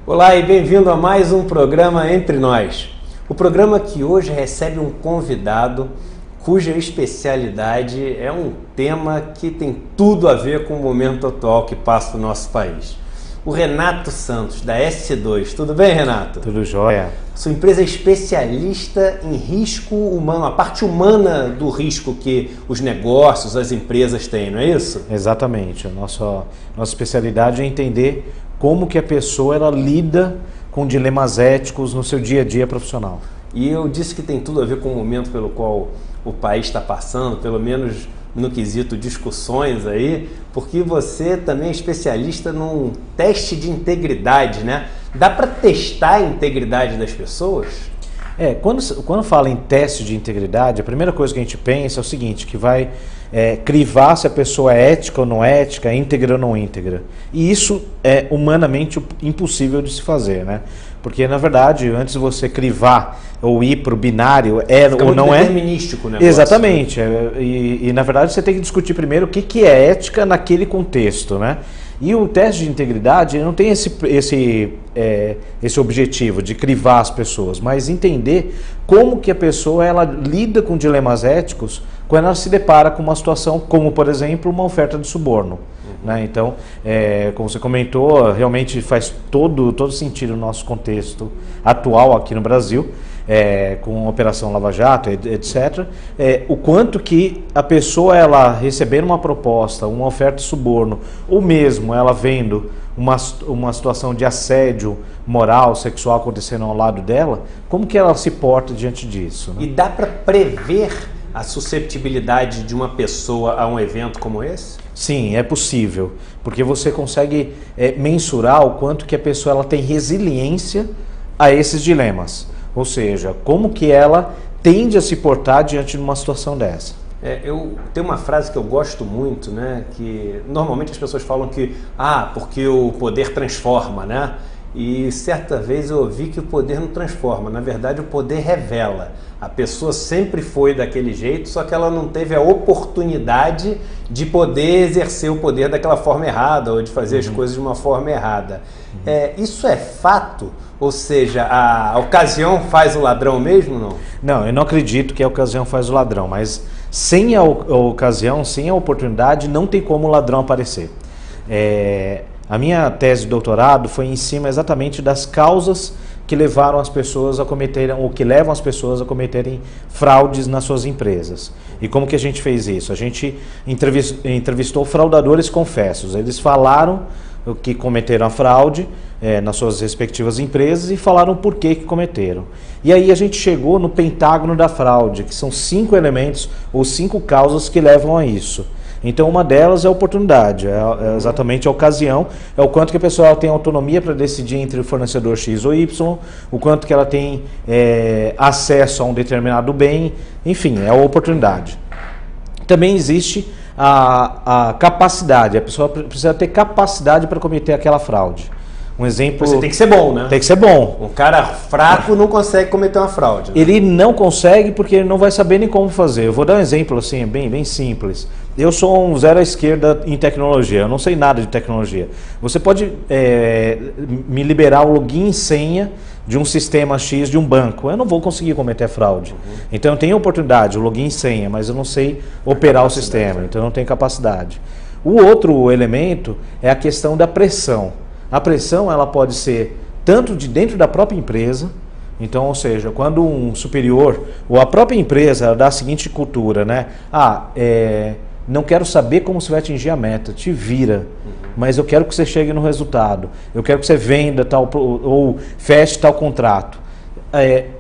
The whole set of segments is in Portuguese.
Olá e bem-vindo a mais um programa Entre Nós. O programa que hoje recebe um convidado cuja especialidade é um tema que tem tudo a ver com o momento atual que passa no nosso país. O Renato Santos, da S2. Tudo bem, Renato? Tudo jóia. Sua empresa é especialista em risco humano, a parte humana do risco que os negócios, as empresas têm, não é isso? Exatamente. A nossa especialidade é entender como que a pessoa ela lida com dilemas éticos no seu dia a dia profissional. E eu disse que tem tudo a ver com o momento pelo qual o país está passando, pelo menos no quesito discussões aí, porque você também é especialista num teste de integridade, né? Dá para testar a integridade das pessoas? Quando fala em teste de integridade, a primeira coisa que a gente pensa é o seguinte, que vai crivar se a pessoa é ética ou não ética, íntegra ou não íntegra. E isso é humanamente impossível de se fazer, né? Porque, na verdade, antes de você crivar ou ir para o binário, fica ou não é... determinístico o negócio. Exatamente. E, na verdade, você tem que discutir primeiro o que é ética naquele contexto, né? E o teste de integridade não tem esse objetivo de crivar as pessoas, mas entender como que a pessoa ela lida com dilemas éticos quando ela se depara com uma situação como, por exemplo, uma oferta de suborno. Né? Então, como você comentou, realmente faz todo sentido no nosso contexto atual aqui no Brasil, com a Operação Lava Jato, etc. O quanto que a pessoa, ela recebendo uma proposta, uma oferta de suborno, ou mesmo ela vendo uma situação de assédio moral, sexual acontecendo ao lado dela, como que ela se porta diante disso? Né? E dá para prever a susceptibilidade de uma pessoa a um evento como esse? Sim, é possível, porque você consegue mensurar o quanto que a pessoa ela tem resiliência a esses dilemas. Ou seja, como que ela tende a se portar diante de uma situação dessa. Eu tenho uma frase que eu gosto muito, né? Que normalmente as pessoas falam que porque o poder transforma, né? E certa vez eu ouvi que o poder não transforma, na verdade o poder revela. A pessoa sempre foi daquele jeito, só que ela não teve a oportunidade de poder exercer o poder daquela forma errada ou de fazer as coisas de uma forma errada. Isso é fato? Ou seja, a ocasião faz o ladrão mesmo, não? Não, eu não acredito que a ocasião faz o ladrão, mas sem a ocasião, sem a oportunidade, não tem como o ladrão aparecer. A minha tese de doutorado foi em cima exatamente das causas que levaram as pessoas a cometerem, ou que levam as pessoas a cometerem fraudes nas suas empresas. E como que a gente fez isso? A gente entrevistou fraudadores confessos. Eles falaram que cometeram a fraude nas suas respectivas empresas e falaram por que cometeram. E aí a gente chegou no pentágono da fraude, que são 5 elementos ou 5 causas que levam a isso. Então uma delas é a oportunidade, é exatamente a ocasião, é o quanto que a pessoa tem autonomia para decidir entre o fornecedor X ou Y, o quanto que ela tem acesso a um determinado bem, enfim, é a oportunidade. Também existe a capacidade, a pessoa precisa ter capacidade para cometer aquela fraude. Um exemplo... Você tem que ser bom, né? Tem que ser bom. Um cara fraco não consegue cometer uma fraude. Né? Ele não consegue porque ele não vai saber nem como fazer. Eu vou dar um exemplo assim, bem simples. Eu sou um zero à esquerda em tecnologia, eu não sei nada de tecnologia. Você pode me liberar o login e senha de um sistema X de um banco. Eu não vou conseguir cometer fraude. Então eu tenho oportunidade, o login e senha, mas eu não sei operar o sistema, então eu não tenho capacidade. O outro elemento é a questão da pressão. A pressão ela pode ser tanto de dentro da própria empresa, então, ou seja, quando um superior ou a própria empresa dá a seguinte cultura, né? Não quero saber como você vai atingir a meta, te vira, mas eu quero que você chegue no resultado, eu quero que você venda tal ou feche tal contrato.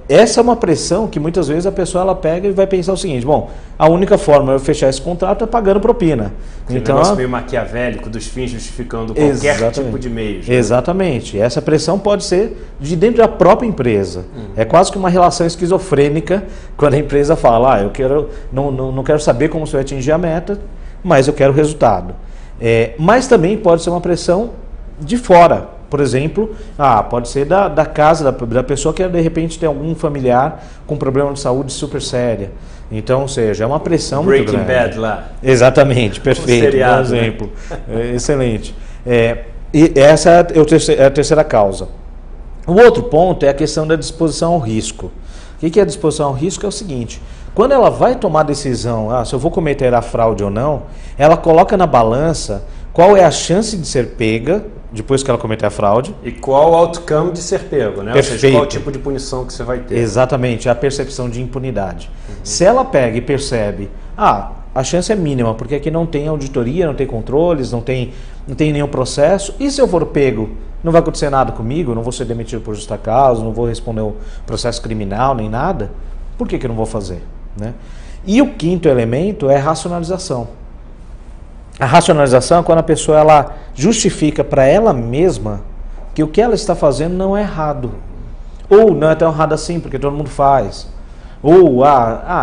Essa é uma pressão que muitas vezes a pessoa ela pega e vai pensar o seguinte: bom, a única forma de eu fechar esse contrato é pagando propina. Então, negócio meio maquiavélico dos fins justificando qualquer tipo de meio. Né? Exatamente. Essa pressão pode ser de dentro da própria empresa. É quase que uma relação esquizofrênica quando a empresa fala: eu não quero saber como você vai atingir a meta, mas eu quero o resultado. Mas também pode ser uma pressão de fora. Por exemplo, pode ser da casa da pessoa que de repente tem algum familiar com problema de saúde super séria. Então, ou seja, é uma pressão muito grande. Breaking Bad lá. Exatamente, perfeito, seriado, bom exemplo. Né? Excelente. E essa é a terceira causa. O outro ponto é a questão da disposição ao risco. O que é a disposição ao risco? É o seguinte, quando ela vai tomar a decisão, se eu vou cometer a fraude ou não, ela coloca na balança qual é a chance de ser pega depois que ela cometer a fraude. E qual o outcome de ser pego, né? Perfeito. Ou seja, qual o tipo de punição que você vai ter. Exatamente, a percepção de impunidade. Se ela pega e percebe, a chance é mínima, porque aqui não tem auditoria, não tem controles, não tem nenhum processo, e se eu for pego, não vai acontecer nada comigo, não vou ser demitido por justa causa, não vou responder o processo criminal, nem nada, por que eu não vou fazer? Né? E o quinto elemento é a racionalização. A racionalização é quando a pessoa ela justifica para ela mesma que o que ela está fazendo não é errado. Ou não é tão errado assim, porque todo mundo faz. Ou,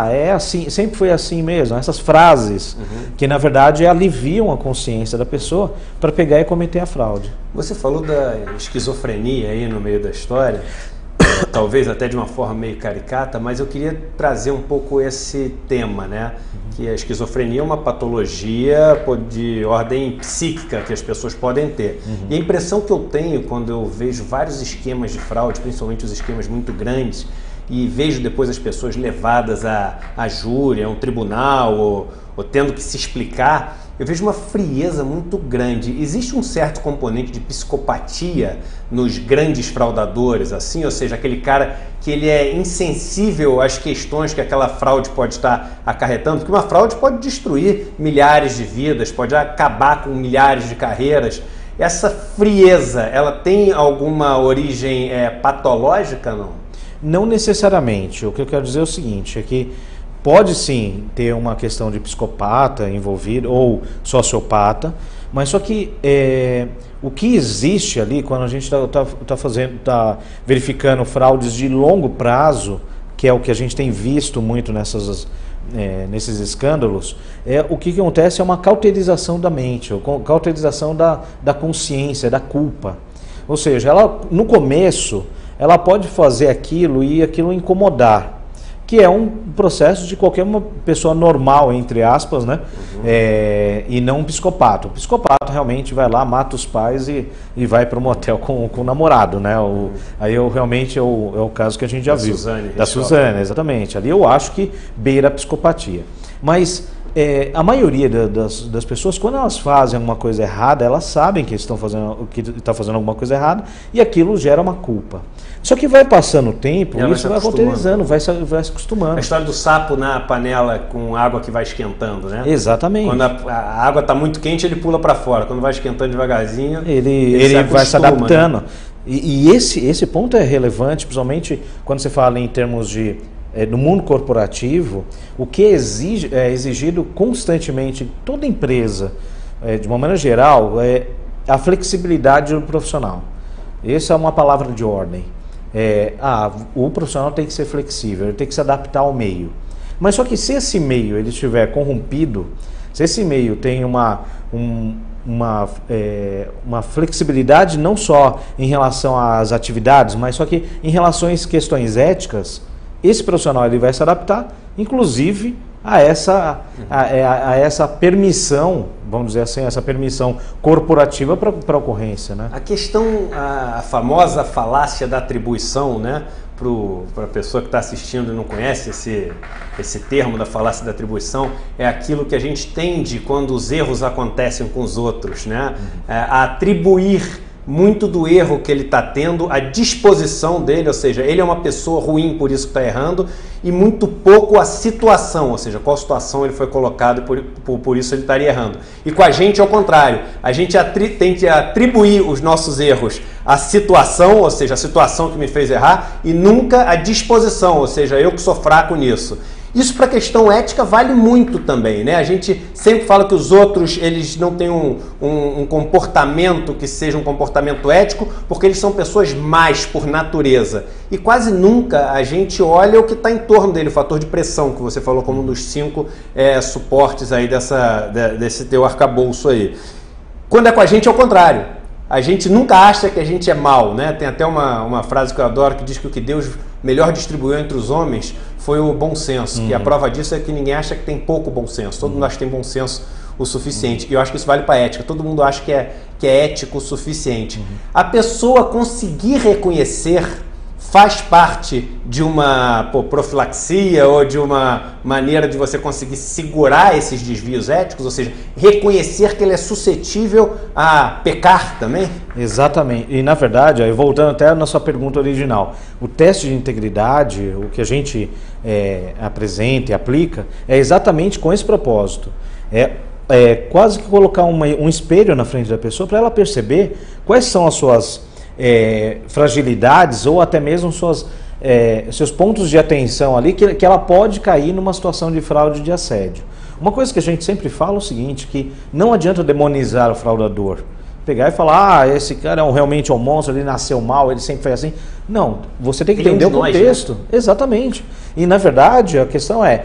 é assim, sempre foi assim mesmo. Essas frases que, na verdade, aliviam a consciência da pessoa para pegar e cometer a fraude. Você falou da esquizofrenia aí no meio da história, talvez até de uma forma meio caricata, mas eu queria trazer um pouco esse tema, né? Que a esquizofrenia é uma patologia de ordem psíquica que as pessoas podem ter. E a impressão que eu tenho quando eu vejo vários esquemas de fraude, principalmente os esquemas muito grandes, e vejo depois as pessoas levadas a júri, a um tribunal, ou tendo que se explicar, eu vejo uma frieza muito grande. Existe um certo componente de psicopatia nos grandes fraudadores, assim, ou seja, aquele cara que ele é insensível às questões que aquela fraude pode estar acarretando, porque uma fraude pode destruir milhares de vidas, pode acabar com milhares de carreiras. Essa frieza, ela tem alguma origem patológica, não? Não necessariamente. O que eu quero dizer é o seguinte, é que pode sim ter uma questão de psicopata envolvido ou sociopata, mas só que o que existe ali, quando a gente está verificando fraudes de longo prazo, que é o que a gente tem visto muito nesses escândalos, o que acontece é uma cauterização da mente, cauterização da consciência, da culpa. Ou seja, ela no começo ela pode fazer aquilo e aquilo incomodar, que é um processo de qualquer uma pessoa normal, entre aspas, né? E não um psicopata. O psicopata realmente vai lá, mata os pais e vai para um motel com o namorado, né? Aí realmente é o caso que a gente já viu. Da Suzane, exatamente. Ali eu acho que beira a psicopatia. Mas a maioria das pessoas, quando elas fazem alguma coisa errada, elas sabem que estão fazendo alguma coisa errada e aquilo gera uma culpa. Só que vai passando o tempo e isso vai cauterizando, vai se acostumando. A história do sapo na panela com água que vai esquentando, né? Exatamente. Quando a água está muito quente, ele pula para fora. Quando vai esquentando devagarzinho, ele vai se adaptando. Né? E esse ponto é relevante, principalmente quando você fala em termos de no mundo corporativo, o que é exigido constantemente em toda empresa, de uma maneira geral, é a flexibilidade do profissional. Essa é uma palavra de ordem. O profissional tem que ser flexível, ele tem que se adaptar ao meio. Mas só que se esse meio ele estiver corrompido, se esse meio tem uma flexibilidade não só em relação às atividades, mas só que em relação às questões éticas, esse profissional ele vai se adaptar, inclusive a essa permissão, vamos dizer assim, essa permissão corporativa para a ocorrência, né? A questão, a famosa falácia da atribuição, né? Para a pessoa que está assistindo e não conhece esse termo da falácia da atribuição, é aquilo que a gente tende quando os erros acontecem com os outros, né? A atribuir muito do erro que ele está tendo, a disposição dele, ou seja, ele é uma pessoa ruim, por isso que está errando, e muito pouco a situação, ou seja, qual situação ele foi colocado e por isso ele estaria errando. E com a gente, ao contrário, a gente tem que atribuir os nossos erros à situação, ou seja, a situação que me fez errar, e nunca a disposição, ou seja, eu que sou fraco nisso. Isso para a questão ética vale muito também, né? A gente sempre fala que os outros eles não têm um comportamento que seja um comportamento ético porque eles são pessoas más por natureza. E quase nunca a gente olha o que está em torno dele, o fator de pressão que você falou como um dos 5 suportes aí desse teu arcabouço aí. Quando é com a gente é o contrário. A gente nunca acha que a gente é mal, né? Tem até uma frase que eu adoro que diz que o que Deus melhor distribuiu entre os homens foi o bom senso. E a prova disso é que ninguém acha que tem pouco bom senso. Todo mundo acha que tem bom senso o suficiente. E eu acho que isso vale para ética. Todo mundo acha que é ético o suficiente. A pessoa conseguir reconhecer faz parte de uma profilaxia ou de uma maneira de você conseguir segurar esses desvios éticos, ou seja, reconhecer que ele é suscetível a pecar também? Exatamente. E na verdade, aí, voltando até na sua pergunta original, o teste de integridade, o que a gente apresenta e aplica, é exatamente com esse propósito. É quase que colocar um espelho na frente da pessoa para ela perceber quais são as suas fragilidades ou até mesmo seus pontos de atenção ali que ela pode cair numa situação de fraude, de assédio. Uma coisa que a gente sempre fala é o seguinte, que não adianta demonizar o fraudador. Pegar e falar, esse cara realmente é um monstro, ele nasceu mal, ele sempre foi assim. Não, você tem que entender o contexto. Né? Exatamente. E na verdade a questão é,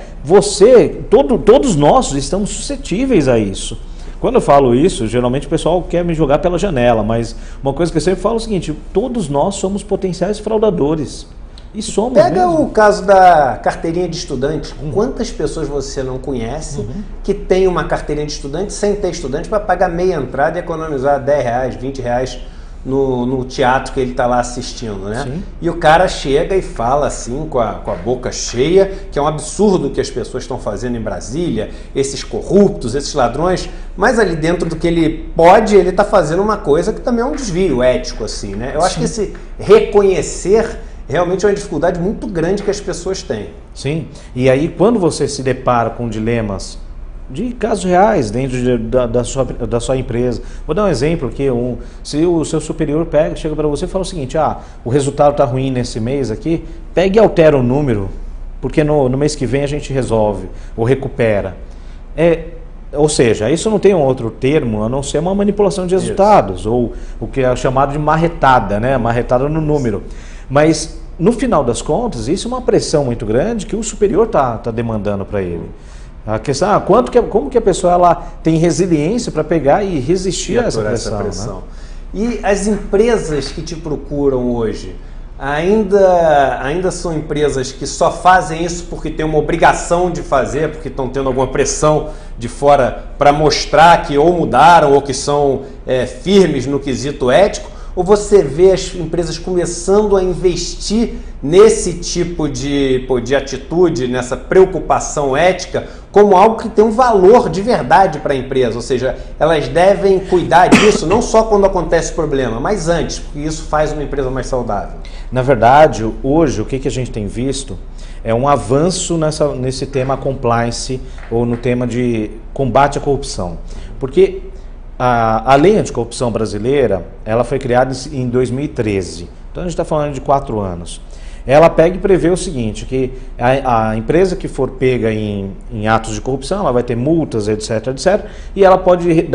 todos nós estamos suscetíveis a isso. Quando eu falo isso, geralmente o pessoal quer me jogar pela janela, mas uma coisa que eu sempre falo é o seguinte, todos nós somos potenciais fraudadores. E somos Pega mesmo. O caso da carteirinha de estudante. Quantas pessoas você não conhece que tem uma carteirinha de estudante sem ter estudante para pagar meia entrada e economizar R$10, R$20 no teatro que ele está lá assistindo, né? Sim. E o cara chega e fala assim com a boca cheia que é um absurdo o que as pessoas estão fazendo em Brasília, esses corruptos, esses ladrões, mas ali dentro do que ele pode, ele está fazendo uma coisa que também é um desvio ético, assim, né? Eu acho que esse reconhecer realmente é uma dificuldade muito grande que as pessoas têm. Sim, e aí quando você se depara com dilemas de casos reais dentro da sua empresa. Vou dar um exemplo aqui, se o seu superior chega para você e fala o seguinte, o resultado está ruim nesse mês aqui, pegue e altera o número, porque no mês que vem a gente resolve, ou recupera. Ou seja, isso não tem um outro termo a não ser uma manipulação de resultados, ou o que é chamado de marretada, né? Marretada no número. Mas no final das contas, isso é uma pressão muito grande que o superior está demandando para ele. A questão como que a pessoa ela tem resiliência para pegar e resistir a essa pressão. Né? E as empresas que te procuram hoje, ainda são empresas que só fazem isso porque tem uma obrigação de fazer, porque estão tendo alguma pressão de fora para mostrar que ou mudaram ou que são firmes no quesito ético? Ou você vê as empresas começando a investir nesse tipo de atitude, nessa preocupação ética, como algo que tem um valor de verdade para a empresa? Ou seja, elas devem cuidar disso não só quando acontece problema, mas antes, porque isso faz uma empresa mais saudável. Na verdade, hoje, o que a gente tem visto é um avanço nesse tema compliance ou no tema de combate à corrupção. Porque a lei anticorrupção brasileira, ela foi criada em 2013, então a gente está falando de 4 anos. Ela pega e prevê o seguinte, que a empresa que for pega em atos de corrupção, ela vai ter multas, etc, etc, e ela pode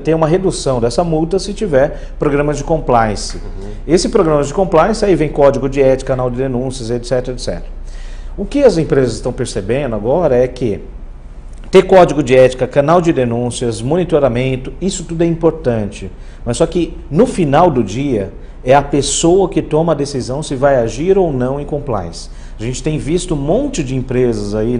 ter uma redução dessa multa se tiver programas de compliance. Esse programa de compliance, aí vem código de ética, canal de denúncias, etc, etc. O que as empresas estão percebendo agora é que ter código de ética, canal de denúncias, monitoramento, isso tudo é importante. Mas só que no final do dia é a pessoa que toma a decisão se vai agir ou não em compliance. A gente tem visto um monte de empresas aí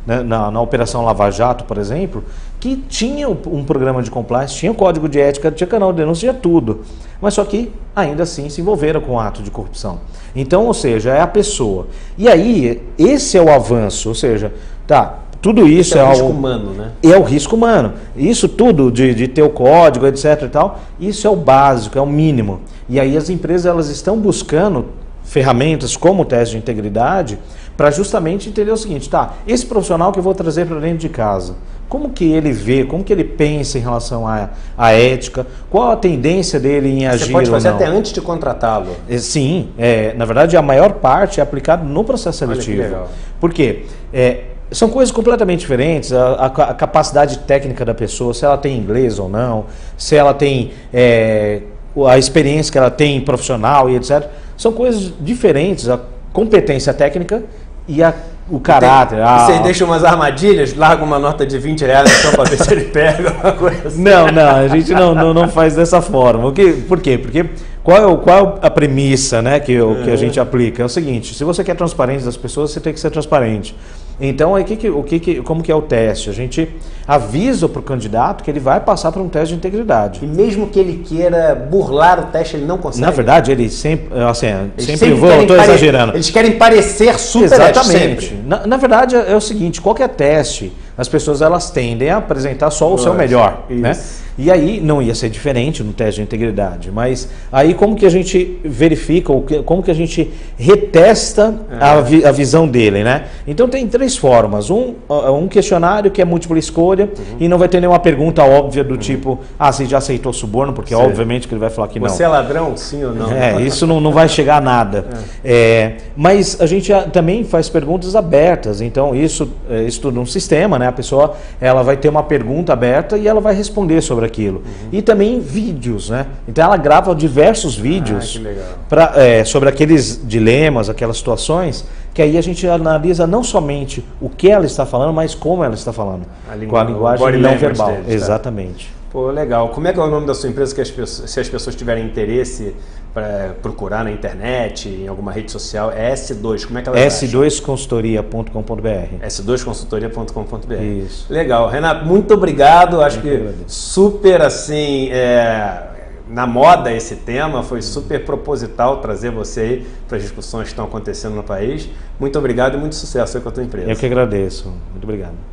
na Operação Lava Jato, por exemplo, que tinham um programa de compliance, tinha código de ética, tinha canal de denúncia, tinha tudo. Mas só que ainda assim se envolveram com ato de corrupção. Então, ou seja, é a pessoa. E aí, esse é o avanço, ou seja, tudo isso é o risco humano, né? É o risco humano. Isso tudo de ter o código, etc e tal, isso é o básico, é o mínimo. E aí as empresas elas estão buscando ferramentas como o teste de integridade para justamente entender o seguinte, esse profissional que eu vou trazer para dentro de casa, como que ele vê, como que ele pensa em relação à ética, qual a tendência dele em agir ou não. Você pode fazer até antes de contratá-lo. Sim, na verdade a maior parte é aplicada no processo seletivo. Olha que legal. Por quê? São coisas completamente diferentes, a capacidade técnica da pessoa, se ela tem inglês ou não, se ela tem a experiência que ela tem profissional e etc. São coisas diferentes, a competência técnica e o caráter. Você deixa umas armadilhas, larga uma nota de R$20 só para ver se ele pega uma coisa assim. Não, a gente não faz dessa forma. Por quê? Porque qual é a premissa, né, que a gente aplica? É o seguinte, se você quer transparência das pessoas, você tem que ser transparente. Então, aí, como que é o teste? A gente avisa para o candidato que ele vai passar por um teste de integridade. E mesmo que ele queira burlar o teste, ele não consegue? Na verdade, ele sempre, assim, Eles sempre vou, estou exagerando. Eles querem parecer super Exatamente. sempre. Na verdade, é o seguinte, qualquer teste, as pessoas elas tendem a apresentar só o seu melhor, né? E aí não ia ser diferente no teste de integridade, mas aí como que a gente verifica, como que a gente retesta a visão dele, né? Então tem 3 formas, um questionário que é múltipla escolha e não vai ter nenhuma pergunta óbvia do tipo, você já aceitou suborno, porque obviamente que ele vai falar que não. Você é ladrão, sim ou não? Isso não vai chegar a nada. Mas a gente também faz perguntas abertas, então isso tudo num sistema, né? A pessoa ela vai ter uma pergunta aberta e ela vai responder sobre aquilo. E também vídeos, né? Então ela grava diversos vídeos sobre aqueles dilemas, aquelas situações, que aí a gente analisa não somente o que ela está falando, mas como ela está falando. Com a linguagem não verbal. Deles, exatamente. Pô, legal. Como é que é o nome da sua empresa, se as pessoas tiverem interesse para procurar na internet, em alguma rede social? É S2, como é que ela S2consultoria.com.br. S2consultoria.com.br. Isso. Legal. Renato, muito obrigado. Acho que super assim, na moda esse tema, foi super proposital trazer você aí para as discussões que estão acontecendo no país. Muito obrigado e muito sucesso aí com a tua empresa. Eu que agradeço. Muito obrigado.